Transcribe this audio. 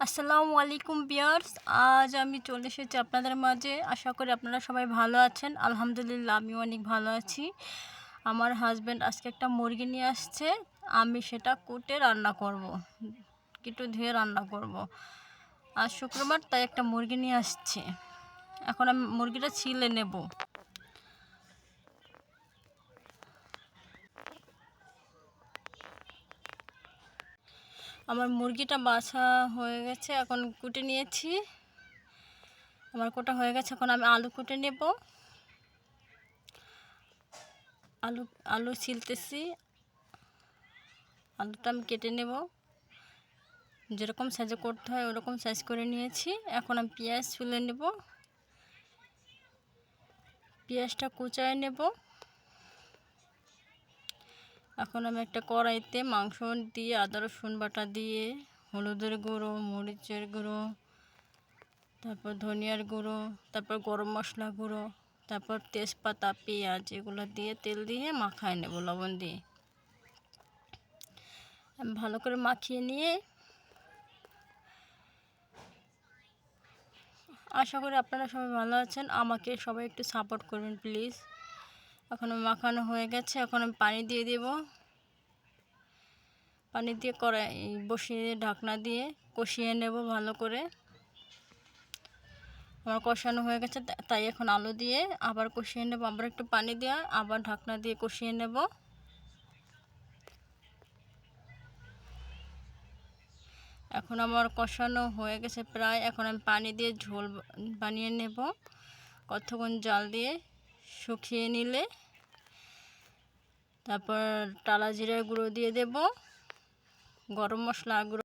আসসালামু আলাইকুম ভিউয়ার্স, আজ আমি চলে এসেছি আপনাদের মাঝে। আশা করি আপনারা সবাই ভালো আছেন। আলহামদুলিল্লাহ আমিও অনেক ভালো আছি। আমার হাজব্যান্ড আজকে একটা মুরগি নিয়ে আসছে। আমি সেটা কুটে রান্না করব, একটু ধুয়ে রান্না করব। আজ শুক্রবার, তাই একটা মুরগি নিয়ে আসছে। এখন আমি মুরগিটা ছিলে নেব। আমার মুরগিটা বাছা হয়ে গেছে, এখন কুটে নিয়েছি। আমার কোটা হয়ে গেছে, এখন আমি আলু কুটে নেব। আলু ছিলতেছি। আলুটা আমি কেটে নেব, যেরকম সাইজে করতে হয় ওরকম সাইজ করে নিয়েছি। এখন আমি পেঁয়াজ ছুলে নেব, পেঁয়াজটা কুচায় নেব। এখন আমি একটা কড়াইতে মাংস দিয়ে আদা রসুন বাটা দিয়ে হলুদের গুঁড়ো, মরিচের গুঁড়ো, তারপর ধনিয়ার গুঁড়ো, তারপর গরম মশলা গুঁড়ো, তারপর তেজপাতা, পেঁয়াজ এগুলো দিয়ে তেল দিয়ে মাখায় নেব লবণ দিয়ে। আমি ভালো করে মাখিয়ে নিয়ে আশা করি আপনারা সবাই ভালো আছেন। আমাকে সবাই একটু সাপোর্ট করবেন প্লিজ। এখন মাখানো হয়ে গেছে, এখন আমি পানি দিয়ে দেব। পানি দিয়ে কড়াই বসিয়ে ঢাকনা দিয়ে কষিয়ে নেব ভালো করে। আমার কষানো হয়ে গেছে, তাই এখন আলু দিয়ে আবার কষিয়ে নেব। আবার একটু পানি দেওয়া, আবার ঢাকনা দিয়ে কষিয়ে নেব। এখন আমার কষানো হয়ে গেছে প্রায়। এখন আমি পানি দিয়ে ঝোল বানিয়ে নেব। কতক্ষণ জাল দিয়ে শুকিয়ে নিলে তারপর টালা জিরার গুঁড়ো দিয়ে দেব, গরম মশলা গুঁড়ো